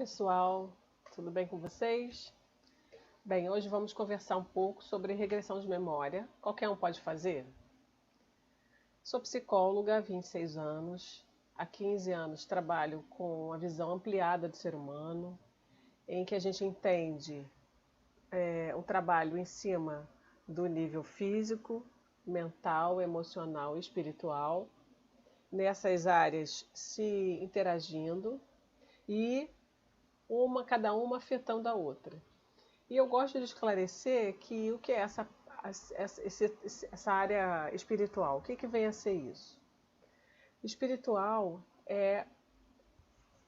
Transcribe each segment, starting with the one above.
pessoal, tudo bem com vocês? Bem, hoje vamos conversar um pouco sobre regressão de memória. Qualquer um pode fazer? Sou psicóloga há 26 anos. Há 15 anos trabalho com a visão ampliada do ser humano, em que a gente entende o trabalho em cima do nível físico, mental, emocional e espiritual, nessas áreas se interagindo e cada uma afetando a outra. E eu gosto de esclarecer que o que é essa área espiritual, o que vem a ser isso? Espiritual é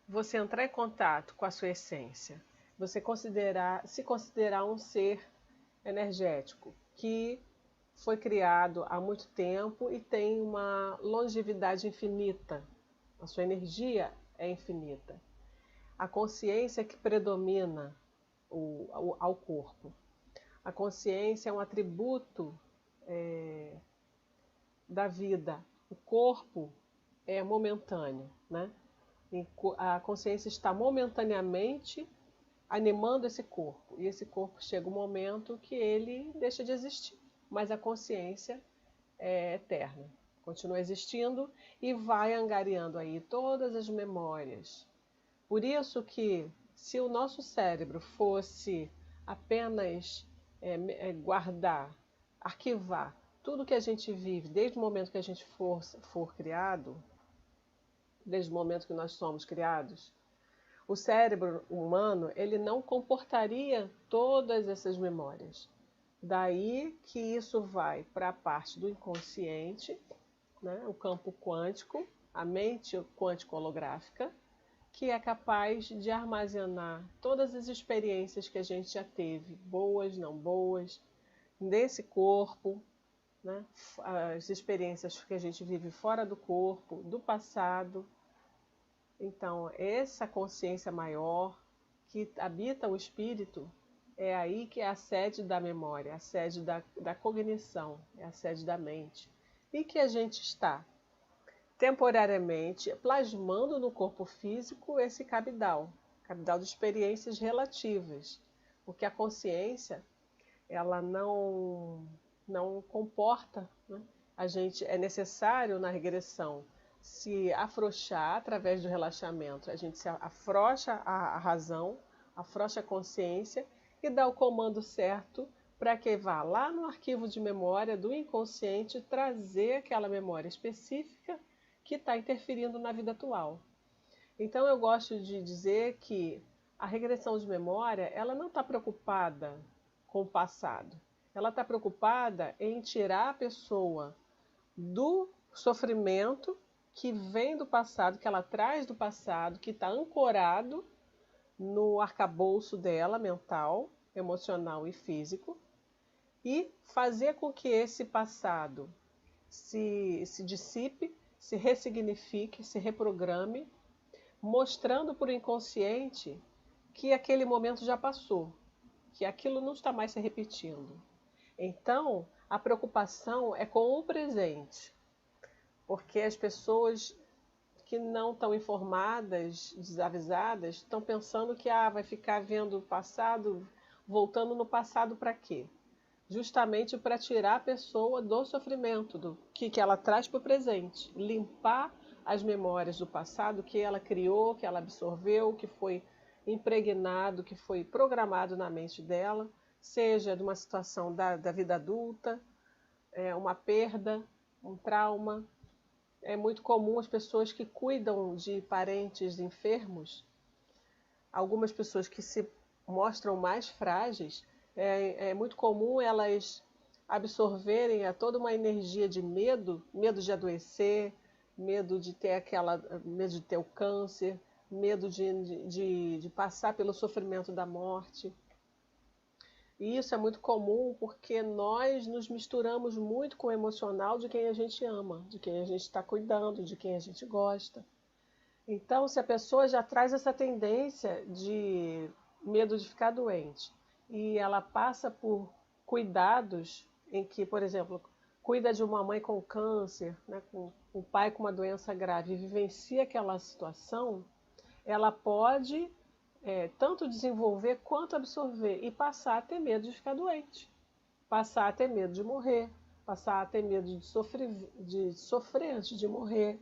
você entrar em contato com a sua essência, você se considerar um ser energético que foi criado há muito tempo e tem uma longevidade infinita. A sua energia é infinita. A consciência que predomina ao corpo. A consciência é um atributo da vida. O corpo é momentâneo, né? A consciência está momentaneamente animando esse corpo. E esse corpo chega um momento que ele deixa de existir. Mas a consciência é eterna. Continua existindo e vai angariando aí todas as memórias. Por isso que se o nosso cérebro fosse apenas guardar, arquivar tudo que a gente vive desde o momento que a gente for criado, desde o momento que nós somos criados, o cérebro humano ele não comportaria todas essas memórias. Daí que isso vai para a parte do inconsciente, né, o campo quântico, a mente quântico-holográfica, que é capaz de armazenar todas as experiências que a gente já teve, boas, não boas, desse corpo, né? As experiências que a gente vive fora do corpo, do passado. Então, essa consciência maior que habita o espírito, é aí que é a sede da memória, a sede da cognição, é a sede da mente. E que a gente está temporariamente plasmando no corpo físico esse cabidal de experiências relativas, porque a consciência ela não comporta, né? A gente é necessário na regressão se afrouxar através do relaxamento, a gente se afrouxa a razão, afrouxa a consciência e dá o comando certo para que vá lá no arquivo de memória do inconsciente trazer aquela memória específica que está interferindo na vida atual. Então eu gosto de dizer que a regressão de memória ela não está preocupada com o passado. Ela está preocupada em tirar a pessoa do sofrimento que vem do passado, que ela traz do passado, que está ancorado no arcabouço dela, mental, emocional e físico, e fazer com que esse passado se dissipe, se ressignifique, se reprograme, mostrando para o inconsciente que aquele momento já passou, que aquilo não está mais se repetindo. Então, a preocupação é com o presente, porque as pessoas que não estão informadas, desavisadas, estão pensando que vai ficar vendo o passado, voltando no passado para quê? Justamente para tirar a pessoa do sofrimento, do que ela traz para o presente, limpar as memórias do passado que ela criou, que ela absorveu, que foi impregnado, que foi programado na mente dela, seja de uma situação da vida adulta, uma perda, um trauma. É muito comum as pessoas que cuidam de parentes enfermos, algumas pessoas que se mostram mais frágeis, é muito comum elas absorverem toda uma energia de medo, medo de adoecer, medo de ter o câncer, medo de passar pelo sofrimento da morte. E isso é muito comum porque nós nos misturamos muito com o emocional de quem a gente ama, de quem a gente está cuidando, de quem a gente gosta. Então, se a pessoa já traz essa tendência de medo de ficar doente e ela passa por cuidados em que, por exemplo, cuida de uma mãe com câncer, né, com um pai com uma doença grave e vivencia aquela situação, ela pode tanto desenvolver quanto absorver e passar a ter medo de ficar doente, passar a ter medo de morrer, passar a ter medo de sofrer antes de morrer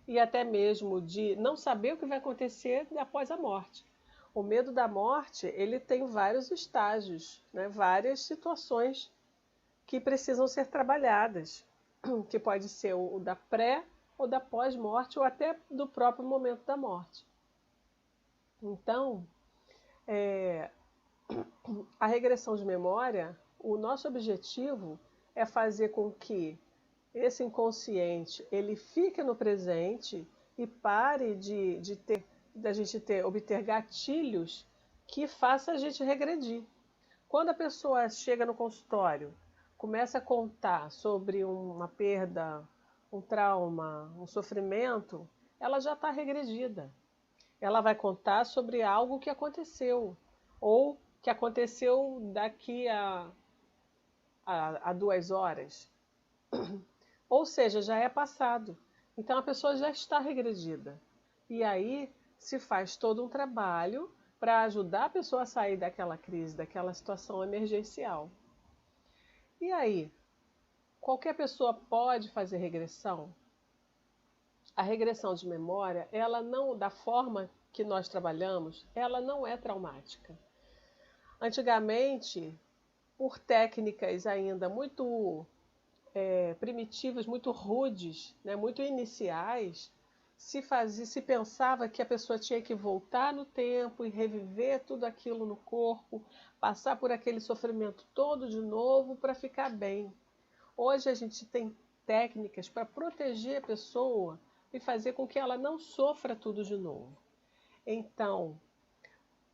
e até mesmo de não saber o que vai acontecer após a morte. O medo da morte, ele tem vários estágios, né? Várias situações que precisam ser trabalhadas, que pode ser o da pré ou da pós-morte ou até do próprio momento da morte. Então, a regressão de memória, o nosso objetivo é fazer com que esse inconsciente ele fique no presente e pare da gente obter gatilhos que faça a gente regredir. Quando a pessoa chega no consultório, começa a contar sobre uma perda, um trauma, um sofrimento, ela já está regredida. Ela vai contar sobre algo que aconteceu, ou que aconteceu daqui a 2 horas. Ou seja, já é passado. Então a pessoa já está regredida. E aí se faz todo um trabalho para ajudar a pessoa a sair daquela crise, daquela situação emergencial. E aí, qualquer pessoa pode fazer regressão? A regressão de memória, ela não, da forma que nós trabalhamos, ela não é traumática. Antigamente, por técnicas ainda muito primitivas, muito rudes, né, muito iniciais, se pensava que a pessoa tinha que voltar no tempo e reviver tudo aquilo no corpo, passar por aquele sofrimento todo de novo para ficar bem. Hoje a gente tem técnicas para proteger a pessoa e fazer com que ela não sofra tudo de novo. Então,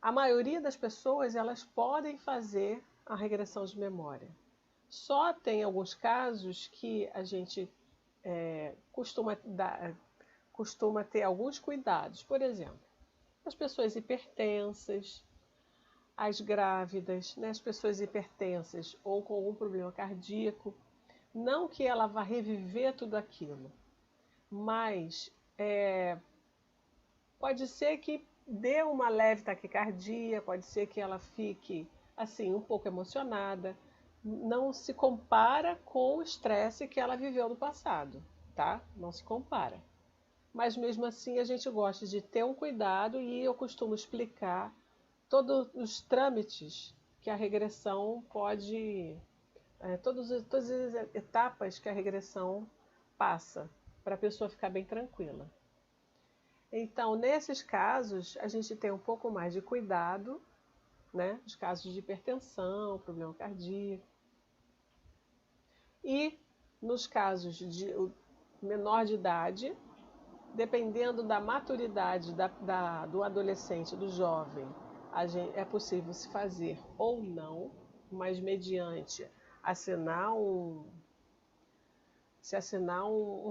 a maioria das pessoas elas podem fazer a regressão de memória. Só tem alguns casos que a gente costuma ter alguns cuidados. Por exemplo, as pessoas hipertensas, as grávidas, né, as pessoas hipertensas ou com algum problema cardíaco. Não que ela vá reviver tudo aquilo, mas pode ser que dê uma leve taquicardia, pode ser que ela fique assim um pouco emocionada. Não se compara com o estresse que ela viveu no passado, tá? Não se compara. Mas mesmo assim a gente gosta de ter um cuidado e eu costumo explicar todos os trâmites que a regressão pode, todas as etapas que a regressão passa para a pessoa ficar bem tranquila. Então, nesses casos, a gente tem um pouco mais de cuidado, né? Os casos de hipertensão, problema cardíaco. E nos casos de menor de idade, dependendo da maturidade do adolescente, do jovem, é possível se fazer ou não, mas mediante assinar um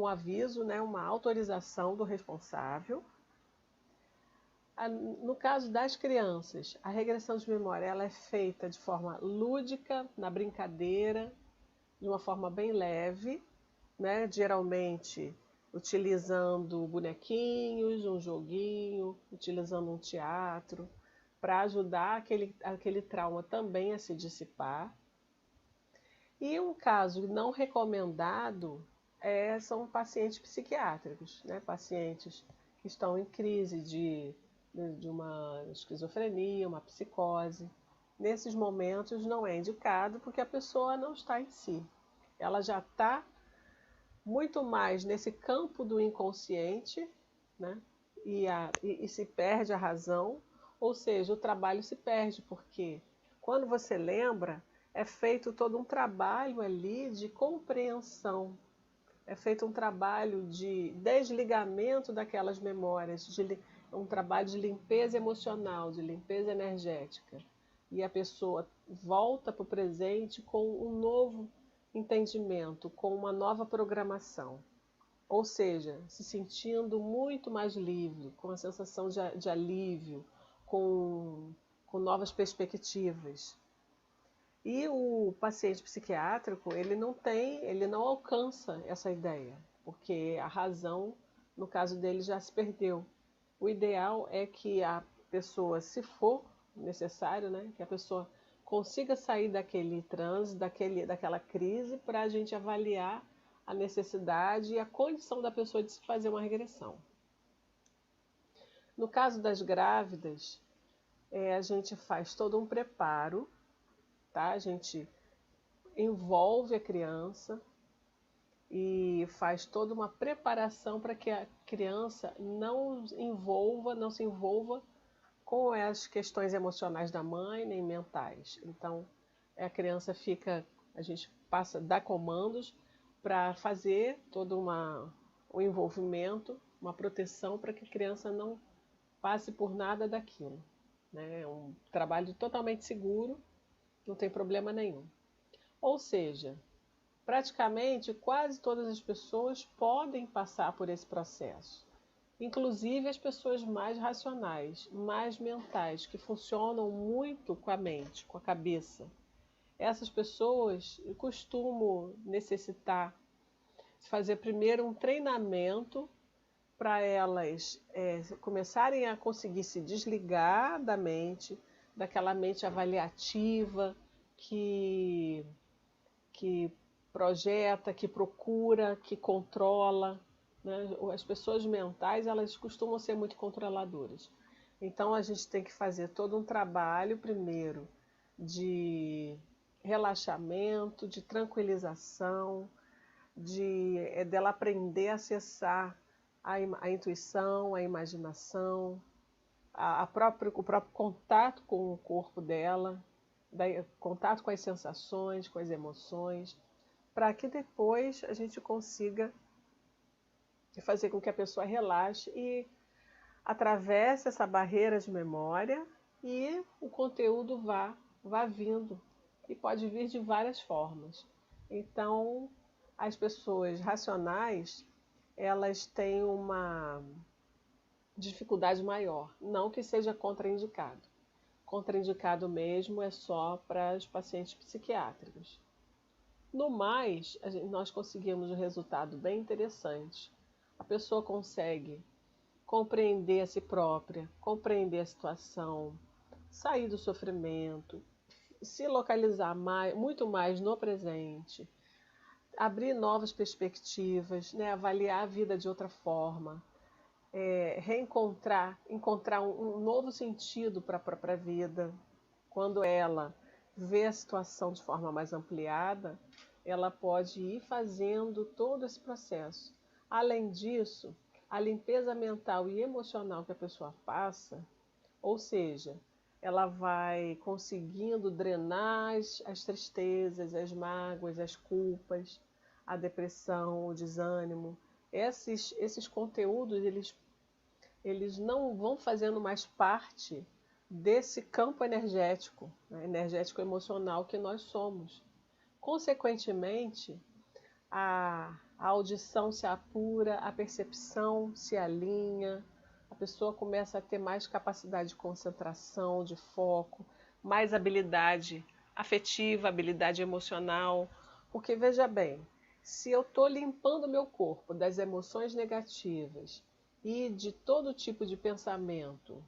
aviso, né, uma autorização do responsável. No caso das crianças, a regressão de memória ela é feita de forma lúdica, na brincadeira, de uma forma bem leve, né, geralmente utilizando bonequinhos, um joguinho, utilizando um teatro, para ajudar aquele trauma também a se dissipar. E um caso não recomendado são pacientes psiquiátricos, né? Pacientes que estão em crise de uma esquizofrenia, uma psicose. Nesses momentos não é indicado porque a pessoa não está em si. Ela já está muito mais nesse campo do inconsciente, né? E se perde a razão, ou seja, o trabalho se perde, porque quando você lembra, é feito todo um trabalho ali de compreensão, é feito um trabalho de desligamento daquelas memórias, um trabalho de limpeza emocional, de limpeza energética. E a pessoa volta para o presente com um novo entendimento, com uma nova programação. Ou seja, se sentindo muito mais livre, com a sensação de alívio, com novas perspectivas. E o paciente psiquiátrico, ele não alcança essa ideia, porque a razão, no caso dele, já se perdeu. O ideal é que a pessoa, se for necessário, né, que a pessoa consiga sair daquele transe, daquela crise, para a gente avaliar a necessidade e a condição da pessoa de se fazer uma regressão. No caso das grávidas, a gente faz todo um preparo, tá? A gente envolve a criança e faz toda uma preparação para que a criança não se envolva com as questões emocionais da mãe, nem mentais. Então, a criança a gente dá comandos para fazer todo o envolvimento, uma proteção para que a criança não passe por nada daquilo. Né? É um trabalho totalmente seguro, não tem problema nenhum. Ou seja, praticamente quase todas as pessoas podem passar por esse processo. Inclusive as pessoas mais racionais, mais mentais, que funcionam muito com a mente, com a cabeça. Essas pessoas costumam necessitar de fazer primeiro um treinamento para elas começarem a conseguir se desligar da mente, daquela mente avaliativa que projeta, que procura, que controla. Né? As pessoas mentais, elas costumam ser muito controladoras. Então a gente tem que fazer todo um trabalho primeiro de relaxamento, de tranquilização, dela aprender a acessar a intuição, a imaginação, o próprio contato com o corpo dela, contato com as sensações, com as emoções, para que depois a gente consiga fazer com que a pessoa relaxe e atravesse essa barreira de memória e o conteúdo vá vindo. E pode vir de várias formas. Então, as pessoas racionais, elas têm uma dificuldade maior. Não que seja contraindicado. Contraindicado mesmo é só para os pacientes psiquiátricos. No mais, nós conseguimos um resultado bem interessante. A pessoa consegue compreender a si própria, compreender a situação, sair do sofrimento, se localizar muito mais no presente, abrir novas perspectivas, né? Avaliar a vida de outra forma, encontrar um novo sentido para a própria vida. Quando ela vê a situação de forma mais ampliada, ela pode ir fazendo todo esse processo. Além disso, a limpeza mental e emocional que a pessoa passa, ou seja, ela vai conseguindo drenar as tristezas, as mágoas, as culpas, a depressão, o desânimo. Esses conteúdos, eles não vão fazendo mais parte desse campo energético, né, energético emocional que nós somos. Consequentemente, a audição se apura, a percepção se alinha, a pessoa começa a ter mais capacidade de concentração, de foco, mais habilidade afetiva, habilidade emocional. Porque, veja bem, se eu estou limpando meu corpo das emoções negativas e de todo tipo de pensamento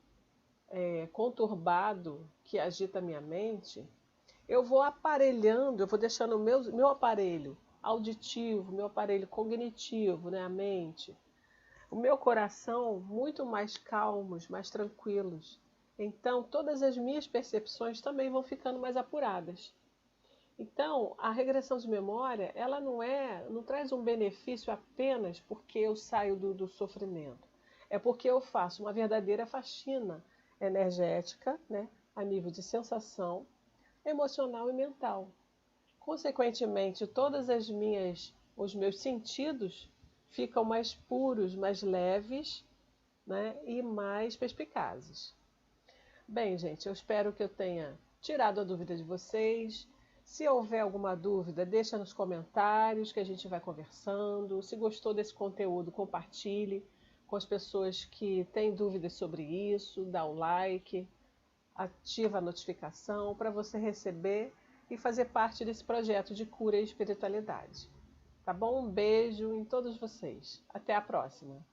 conturbado que agita a minha mente, eu vou aparelhando, eu vou deixando o meu aparelho auditivo, meu aparelho cognitivo, né, a mente, o meu coração muito mais calmos, mais tranquilos. Então, todas as minhas percepções também vão ficando mais apuradas. Então, a regressão de memória, ela não traz um benefício apenas porque eu saio do sofrimento. É porque eu faço uma verdadeira faxina energética, né, a nível de sensação, emocional e mental. Consequentemente, os meus sentidos ficam mais puros, mais leves, né, e mais perspicazes. Bem, gente, eu espero que eu tenha tirado a dúvida de vocês. Se houver alguma dúvida, deixa nos comentários que a gente vai conversando. Se gostou desse conteúdo, compartilhe com as pessoas que têm dúvidas sobre isso, dá o like, ativa a notificação para você receber e fazer parte desse projeto de cura e espiritualidade. Tá bom? Um beijo em todos vocês. Até a próxima!